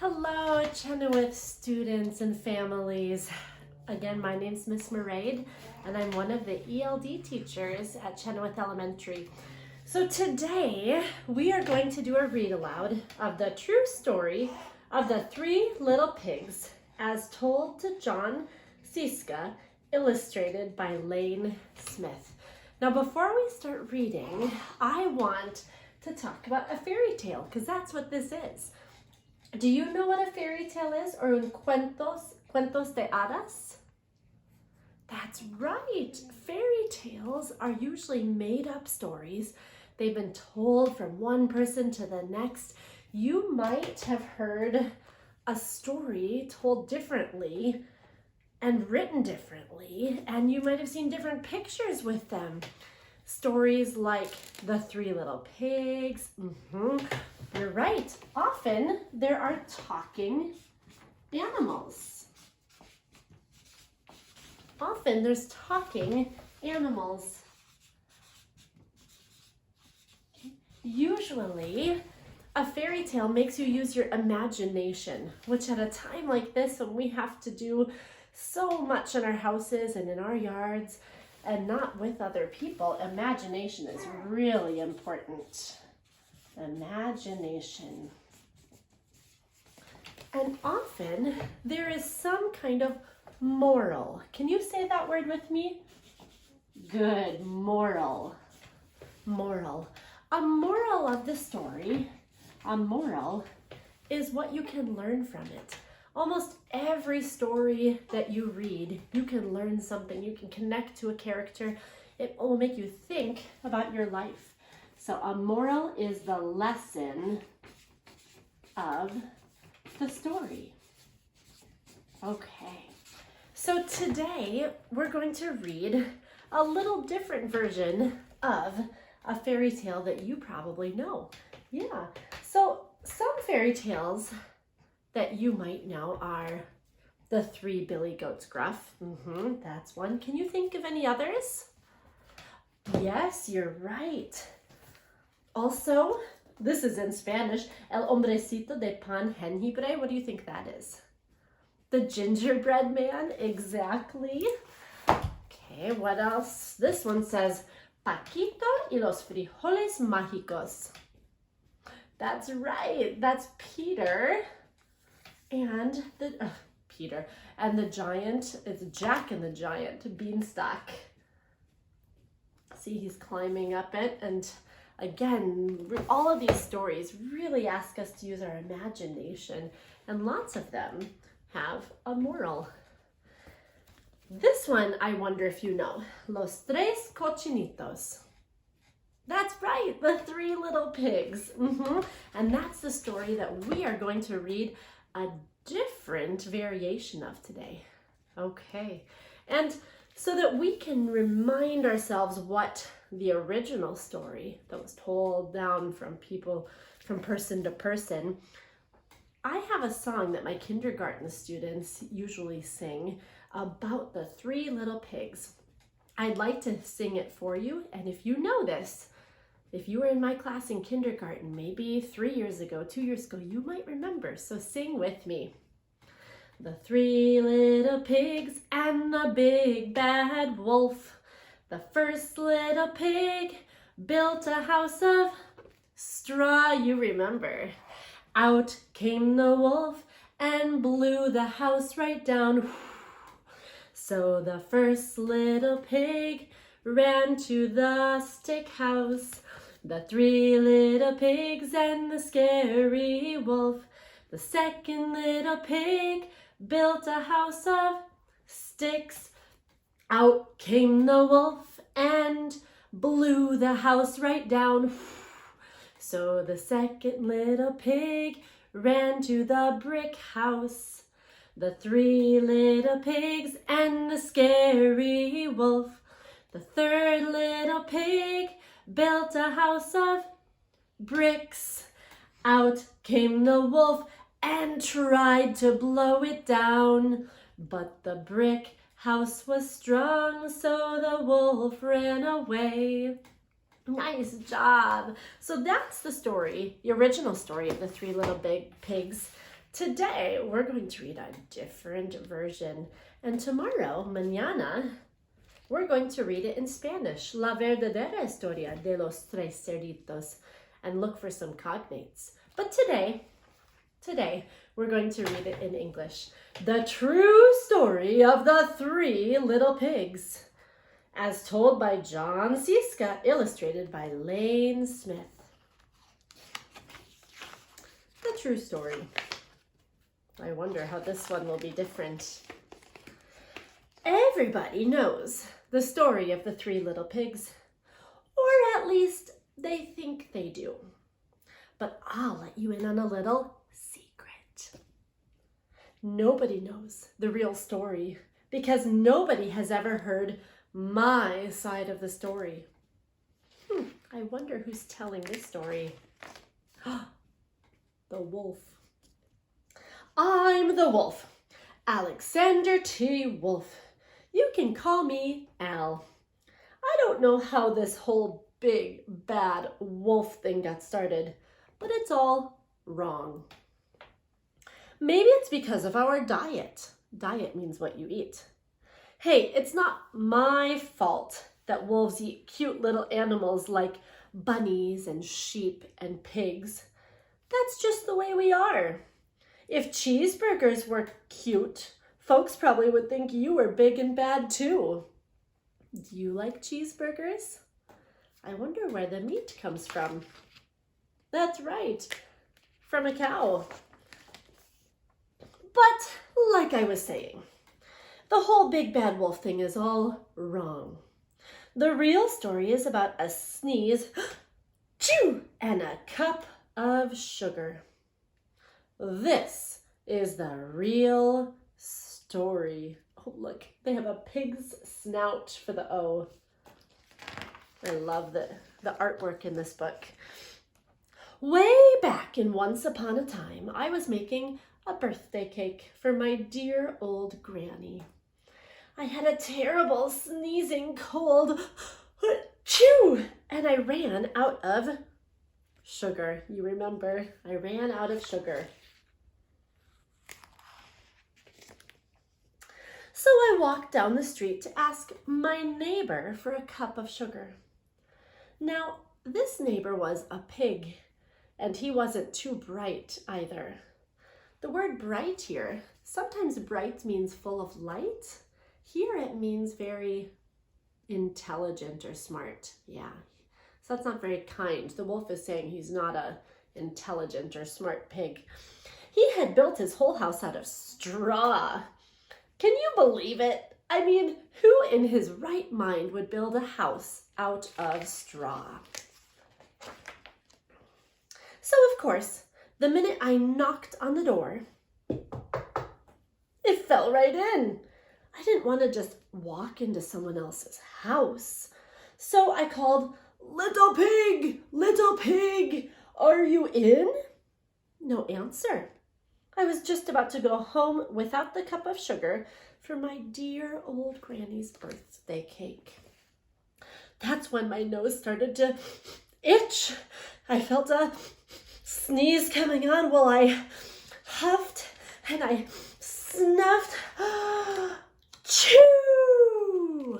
Hello, Chenoweth students and families. Again, my name's Miss Mairéad, and I'm one of the ELD teachers at Chenoweth Elementary. So today, we are going to do a read aloud of the true story of the three little pigs as told to John Scieska, illustrated by Lane Smith. Now, before we start reading, I want to talk about a fairy tale, because that's what this is. Do you know what a fairy tale is, or un cuentos de hadas? That's right. Fairy tales are usually made up stories. They've been told from one person to the next. You might have heard a story told differently and written differently, and you might have seen different pictures with them. Stories like the Three Little Pigs. You're right. Often there are talking animals. Often there's talking animals. Usually, a fairy tale makes you use your imagination, which at a time like this when we have to do so much in our houses and in our yards and not with other people, imagination is really important. Imagination. And often there is some kind of moral. Can you say that word with me? Good, moral. Moral. A moral of the story, a moral, is what you can learn from it. Almost every story that you read, you can learn something. You can connect to a character. It will make you think about your life. So a moral is the lesson of the story. Okay, so today we're going to read a little different version of a fairy tale that you probably know. Yeah, so some fairy tales that you might know are the Three Billy Goats Gruff. That's one. Can you think of any others? Yes, you're right. Also, this is in Spanish, El Hombrecito de Pan Jengibre. What do you think that is? The gingerbread man, exactly. Okay, what else? This one says, Paquito y los frijoles mágicos. That's right, that's Peter and the giant. It's Jack and the Giant beanstalk. See, he's climbing up it, and again, all of these stories really ask us to use our imagination, and lots of them have a moral. This one, I wonder if you know. Los tres cochinitos. That's right, the Three Little Pigs. And that's the story that we are going to read a different variation of today. Okay, and so that we can remind ourselves what the original story that was told down from person to person, I have a song that my kindergarten students usually sing about the Three Little Pigs. I'd like to sing it for you, and if you know this, if you were in my class in kindergarten, maybe 3 years ago, 2 years ago, you might remember, so sing with me. The three little pigs and the big bad wolf. The first little pig built a house of straw, you remember. Out came the wolf and blew the house right down. So the first little pig ran to the stick house. The three little pigs and the scary wolf. The second little pig built a house of sticks. Out came the wolf and blew the house right down. So the second little pig ran to the brick house. The three little pigs and the scary wolf. The third little pig built a house of bricks. Out came the wolf and tried to blow it down. But the brick house was strong, so the wolf ran away. Nice job. So that's the story, the original story of the Three Little Big Pigs Today, we're going to read a different version. And tomorrow, mañana, we're going to read it in Spanish. La verdadera historia de los tres cerditos. And look for some cognates. But today, we're going to read it in English. The true story of the three little pigs. As told by John Scieska, illustrated by Lane Smith. The true story. I wonder how this one will be different. Everybody knows the story of the three little pigs, or at least they think they do. But I'll let you in on a little secret. Nobody knows the real story because nobody has ever heard my side of the story. I wonder who's telling this story. The wolf. I'm the wolf, Alexander T. Wolf. You can call me Al. I don't know how this whole big, bad wolf thing got started, but it's all wrong. Maybe it's because of our diet. Diet means what you eat. Hey, it's not my fault that wolves eat cute little animals like bunnies and sheep and pigs. That's just the way we are. If cheeseburgers were cute, folks probably would think you were big and bad too. Do you like cheeseburgers? I wonder where the meat comes from. That's right, from a cow. But like I was saying, the whole big bad wolf thing is all wrong. The real story is about a sneeze, chew, and a cup of sugar. This is the real story. Oh, look, they have a pig's snout for the O. I love the artwork in this book. Way back in Once Upon a Time, I was making a birthday cake for my dear old granny. I had a terrible sneezing cold, chew, and I ran out of sugar. You remember, I ran out of sugar. So I walked down the street to ask my neighbor for a cup of sugar. Now, this neighbor was a pig, and he wasn't too bright either. The word bright here, sometimes bright means full of light. Here it means very intelligent or smart. Yeah, so that's not very kind. The wolf is saying he's not a intelligent or smart pig. He had built his whole house out of straw. Can you believe it? I mean, who in his right mind would build a house out of straw? So, of course, the minute I knocked on the door, it fell right in. I didn't want to just walk into someone else's house. So I called, "Little pig, are you in?" No answer. I was just about to go home without the cup of sugar for my dear old granny's birthday cake. That's when my nose started to itch. I felt a sneeze coming on while I huffed and I snuffed. Choo!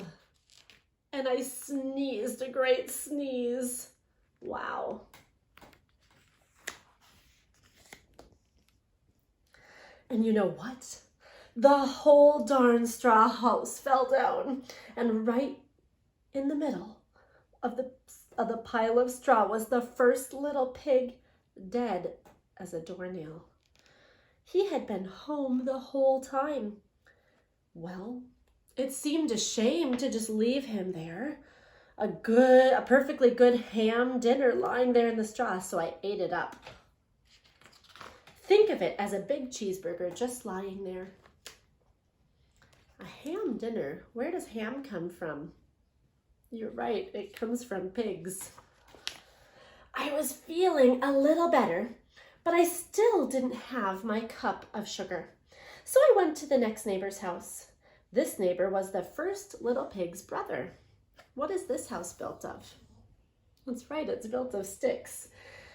And I sneezed a great sneeze. Wow. And you know what? The whole darn straw house fell down, and right in the middle of the pile of straw was the first little pig, dead as a doornail. He had been home the whole time. Well, it seemed a shame to just leave him there. A perfectly good ham dinner lying there in the straw, so I ate it up. Think of it as a big cheeseburger just lying there. A ham dinner. Where does ham come from? You're right, it comes from pigs. I was feeling a little better, but I still didn't have my cup of sugar. So I went to the next neighbor's house. This neighbor was the first little pig's brother. What is this house built of? That's right, it's built of sticks.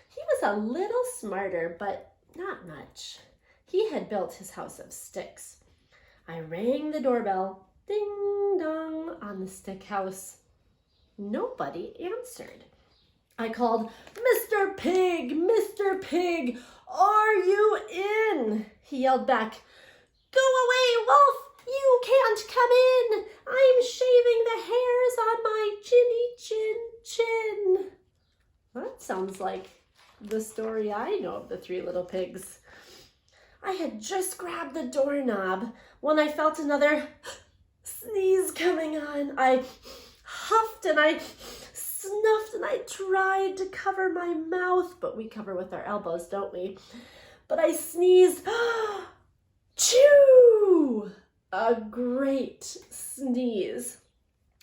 He was a little smarter, but not much. He had built his house of sticks. I rang the doorbell, ding dong, on the stick house. Nobody answered. I called, "Mr. Pig, Mr. Pig, are you in?" He yelled back, "Go away, Wolf! You can't come in! I'm shaving the hairs on my chin. That sounds like the story I know of the Three Little Pigs. I had just grabbed the doorknob when I felt another sneeze coming on. I huffed and I snuffed and I tried to cover my mouth, but we cover with our elbows, don't we? But I sneezed. Choo! A great sneeze.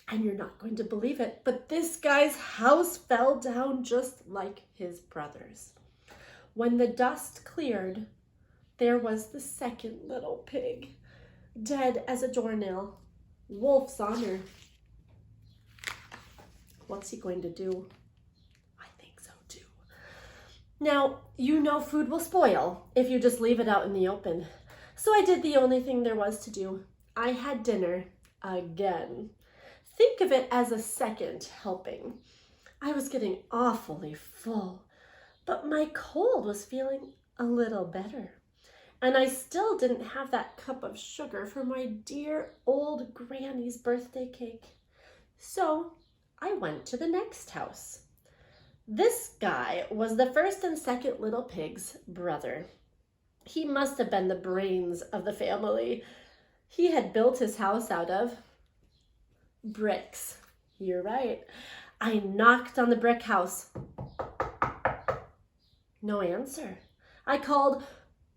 And you're not going to believe it, but this guy's house fell down just like his brother's. When the dust cleared, there was the second little pig, dead as a doornail. Wolf's honor. What's he going to do? I think so too. Now, you know food will spoil if you just leave it out in the open. So I did the only thing there was to do. I had dinner again. Think of it as a second helping. I was getting awfully full, but my cold was feeling a little better. And I still didn't have that cup of sugar for my dear old granny's birthday cake. So I went to the next house. This guy was the first and second little pig's brother. He must have been the brains of the family. He had built his house out of bricks. You're right. I knocked on the brick house. No answer. I called,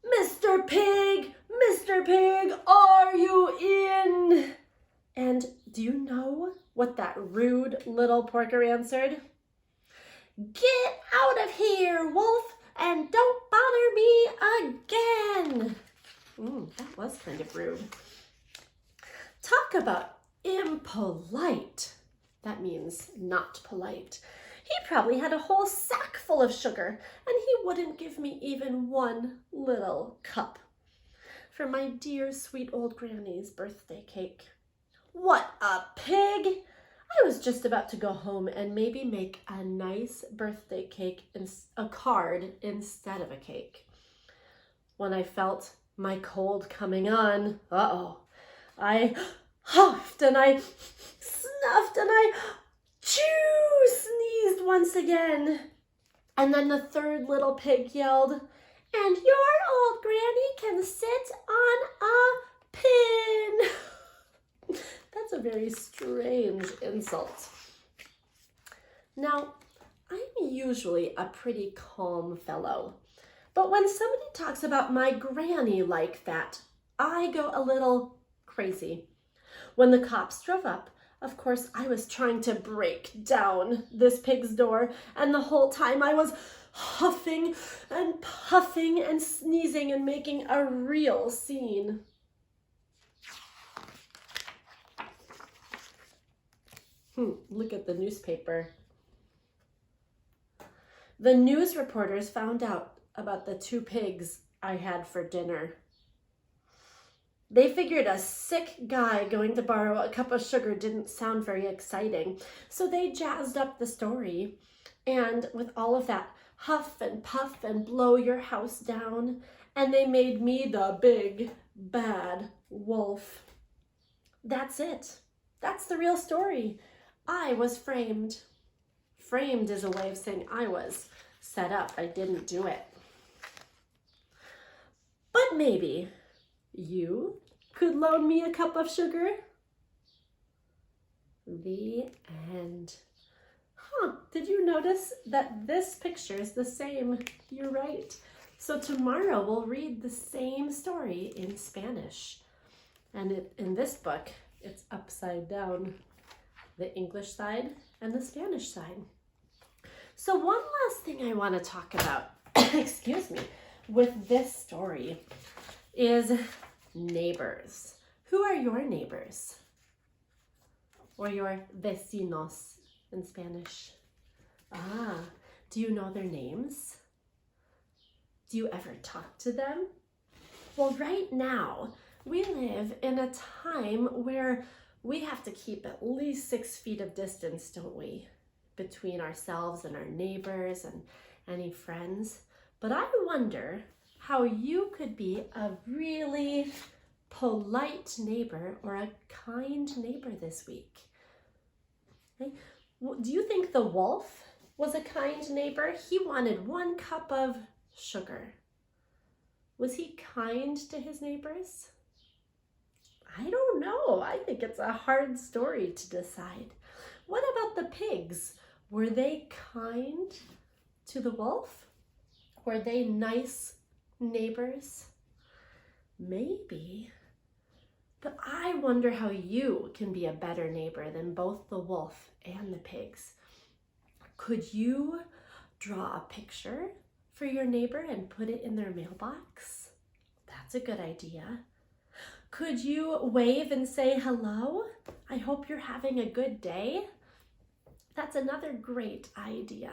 "Mr. Pig, Mr. Pig, are you in?" And do you know what that rude little porker answered? "Get out of here, Wolf, and don't bother me again." That was kind of rude. Talk about impolite. That means not polite. He probably had a whole sack full of sugar, and he wouldn't give me even one little cup for my dear sweet old granny's birthday cake. What a pig! I was just about to go home and maybe make a nice birthday cake, a card instead of a cake, when I felt my cold coming on. I huffed and I snuffed and I sneezed once again. And then the third little pig yelled, "And your old granny can sit on a pin." That's a very strange insult. Now, I'm usually a pretty calm fellow, but when somebody talks about my granny like that, I go a little crazy. When the cops drove up, of course, I was trying to break down this pig's door, and the whole time I was huffing and puffing and sneezing and making a real scene. Look at the newspaper. The news reporters found out about the two pigs I had for dinner. They figured a sick guy going to borrow a cup of sugar didn't sound very exciting, so they jazzed up the story. And with all of that huff and puff and blow your house down, and they made me the big bad wolf. That's it. That's the real story. I was framed. Framed is a way of saying I was set up. I didn't do it. But maybe you could loan me a cup of sugar? The end. Did you notice that this picture is the same? You're right. So tomorrow we'll read the same story in Spanish. And in this book, it's upside down. The English side and the Spanish side. So one last thing I want to talk about, excuse me, with this story is neighbors. Who are your neighbors? Or your vecinos in Spanish? Do you know their names? Do you ever talk to them? Well, right now, we live in a time where we have to keep at least 6 feet of distance, don't we? Between ourselves and our neighbors and any friends. But I wonder how you could be a really polite neighbor or a kind neighbor this week. Okay? Do you think the wolf was a kind neighbor? He wanted 1 cup of sugar. Was he kind to his neighbors? I don't know. I think it's a hard story to decide. What about the pigs? Were they kind to the wolf? Were they nice neighbors? Maybe. But I wonder how you can be a better neighbor than both the wolf and the pigs. Could you draw a picture for your neighbor and put it in their mailbox? That's a good idea. Could you wave and say hello? I hope you're having a good day. That's another great idea.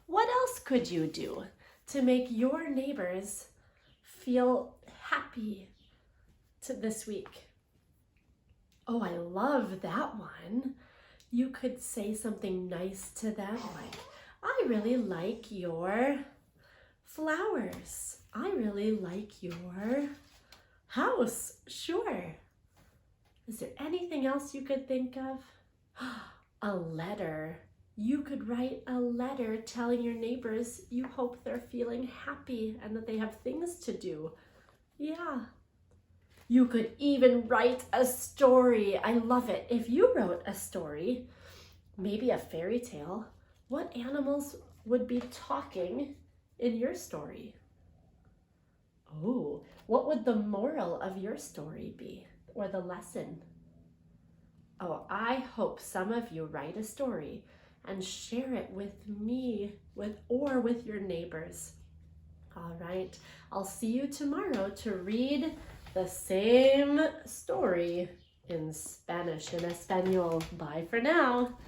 What else could you do to make your neighbors feel happy this week? Oh, I love that one. You could say something nice to them like, I really like your flowers. I really like your house. Sure. Is there anything else you could think of? A letter. You could write a letter telling your neighbors you hope they're feeling happy and that they have things to do. Yeah. You could even write a story. I love it. If you wrote a story, maybe a fairy tale, what animals would be talking in your story? Oh, what would the moral of your story be, or the lesson? Oh, I hope some of you write a story and share it with me or with your neighbors. All right, I'll see you tomorrow to read the same story in Spanish, in Espanol. Bye for now.